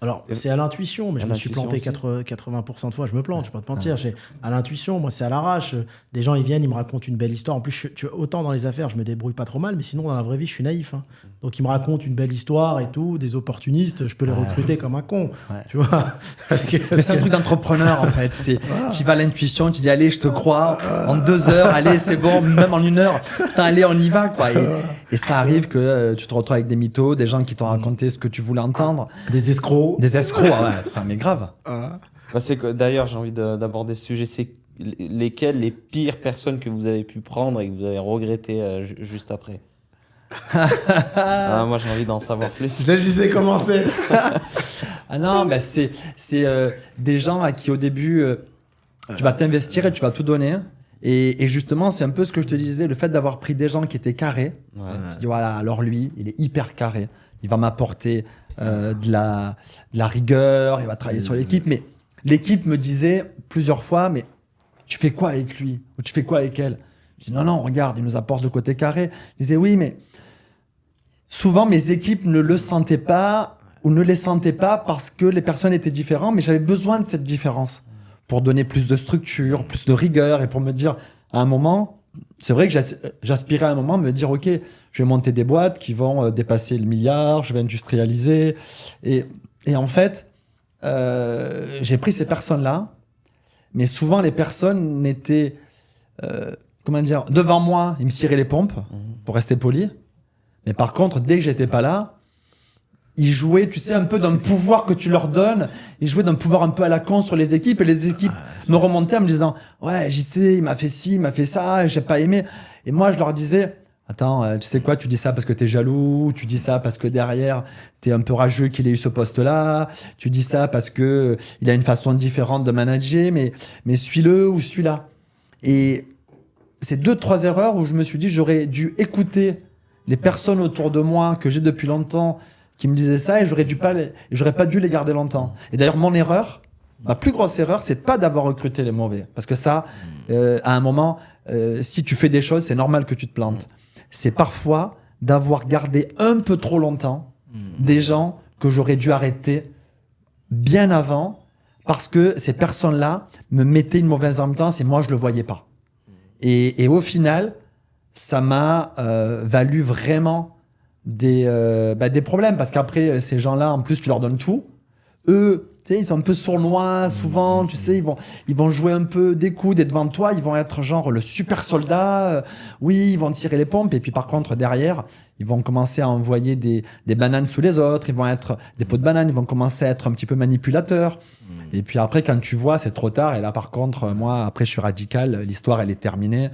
Alors, c'est à l'intuition, mais je me suis planté 80% de fois. Je me plante, je vais pas te mentir. À l'intuition, moi, c'est à l'arrache. Des gens, ils viennent, ils me racontent une belle histoire. En plus, autant dans les affaires, je me débrouille pas trop mal, mais sinon, dans la vraie vie, je suis naïf. Hein. Donc, ils me racontent une belle histoire et tout, des opportunistes, je peux les recruter comme un con. Tu vois mais c'est un truc d'entrepreneur, en fait. Tu vas à l'intuition, tu dis, allez, je te crois, en 2 heures, allez, c'est bon, même en 1 heure. Putain, allez, on y va, quoi. Et ça arrive que tu te retrouves avec des mythos, des gens qui t'ont raconté ce que tu voulais entendre. Des escrocs. Des escrocs, putain, mais grave. C'est que, d'ailleurs, j'ai envie d'aborder ce sujet. C'est lesquelles les pires personnes que vous avez pu prendre et que vous avez regretté juste après? Moi, j'ai envie d'en savoir plus. Là, j'y sais commencer. Non, mais c'est des gens à qui, au début, tu vas t'investir et tu vas tout donner. Et justement, c'est un peu ce que je te disais, le fait d'avoir pris des gens qui étaient carrés. Je dis, voilà, alors lui, il est hyper carré. Il va m'apporter de la rigueur, il va travailler sur l'équipe. Mais l'équipe me disait plusieurs fois, mais tu fais quoi avec lui? Ou tu fais quoi avec elle? Je dis, non, regarde, il nous apporte le côté carré. Je disais, oui, mais souvent, mes équipes ne le sentaient pas ou ne les sentaient pas parce que les personnes étaient différentes, mais j'avais besoin de cette différence pour donner plus de structure, plus de rigueur et pour me dire, à un moment, c'est vrai que j'aspirais à un moment à me dire, OK, je vais monter des boîtes qui vont dépasser le milliard, je vais industrialiser. Et en fait, j'ai pris ces personnes-là, mais souvent les personnes n'étaient, devant moi, ils me tiraient les pompes, pour rester poli. Mais par contre, dès que j'étais pas là, ils jouaient, tu sais, un peu d'un pouvoir que tu leur donnes. Ils jouaient d'un pouvoir un peu à la con sur les équipes. Et les équipes me remontaient en me disant, ouais, j'y sais, il m'a fait ci, il m'a fait ça, j'ai pas aimé. Et moi, je leur disais, attends, tu sais quoi, tu dis ça parce que t'es jaloux, tu dis ça parce que derrière, t'es un peu rageux qu'il ait eu ce poste-là, tu dis ça parce que il a une façon différente de manager, mais suis-le ou suis-là. Et c'est 2-3 erreurs où je me suis dit, j'aurais dû écouter les personnes autour de moi que j'ai depuis longtemps qui me disaient ça et j'aurais pas dû les garder longtemps. Et d'ailleurs, ma plus grosse erreur, c'est pas d'avoir recruté les mauvais. Parce que ça, à un moment, si tu fais des choses, c'est normal que tu te plantes. C'est parfois d'avoir gardé un peu trop longtemps des gens que j'aurais dû arrêter bien avant parce que ces personnes-là me mettaient une mauvaise ambiance et moi, je le voyais pas. Et au final, ça m'a valu vraiment des problèmes parce qu'après ces gens-là, en plus tu leur donnes tout, eux, tu sais, ils sont un peu sournois souvent, tu sais, ils vont jouer un peu des coudes et devant toi, ils vont être genre le super soldat, oui, ils vont tirer les pompes et puis par contre derrière, ils vont commencer à envoyer des bananes sous les autres, ils vont être des pots de bananes, ils vont commencer à être un petit peu manipulateurs. Et puis après quand tu vois, c'est trop tard et là par contre, moi après je suis radical, l'histoire elle est terminée.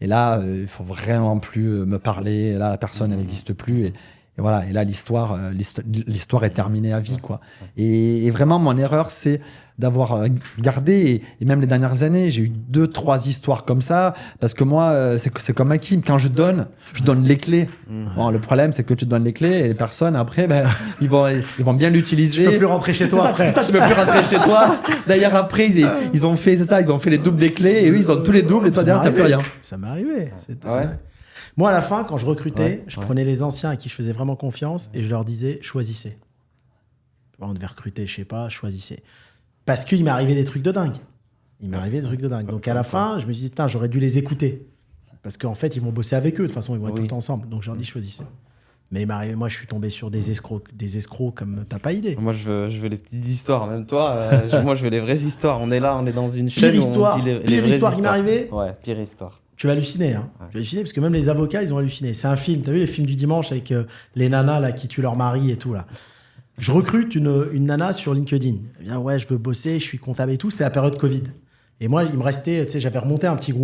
Et là, il faut vraiment plus me parler. Et là, la personne, elle n'existe plus. Et voilà. Et là, l'histoire est terminée à vie, quoi. Et vraiment, mon erreur, c'est d'avoir gardé. Et même les dernières années, j'ai eu 2-3 histoires comme ça. Parce que moi, c'est comme Hakim. Quand je donne les clés. Bon, le problème, c'est que tu donnes les clés et les personnes, après, ils vont bien l'utiliser. Tu peux plus rentrer chez toi après. C'est ça, tu peux plus rentrer chez toi. D'ailleurs, après, ils ont fait les doubles des clés. Et eux, ils ont tous les doubles. Et toi, derrière, t'as plus rien. Ça m'est arrivé. Moi, à la fin, quand je recrutais, je prenais les anciens à qui je faisais vraiment confiance et je leur disais, choisissez. On devait recruter, je sais pas, choisissez. Parce qu'il m'est arrivé des trucs de dingue. Donc à la fin, je me suis dit, putain, j'aurais dû les écouter. Parce qu'en fait, ils vont bosser avec eux. De toute façon, ils vont être tout le temps ensemble. Donc je leur dis, choisissez. Mais moi, je suis tombé sur des escrocs comme t'as pas idée. Moi, je veux les petites histoires. Même toi, moi, je veux les vraies histoires. On est là, on est dans une chaîne Pire où histoire, on dit les pire vraies histoire qui m'est arrivée. Ouais, pire histoire. Tu vas halluciner, hein. Tu vas halluciner parce que même les avocats, ils ont halluciné. C'est un film. T'as vu les films du dimanche avec les nanas là qui tuent leur mari et tout là. Je recrute une nana sur LinkedIn. Elle vient, ouais, je veux bosser, je suis comptable et tout. C'était la période Covid. Et moi, il me restait, tu sais, j'avais remonté un petit groupe.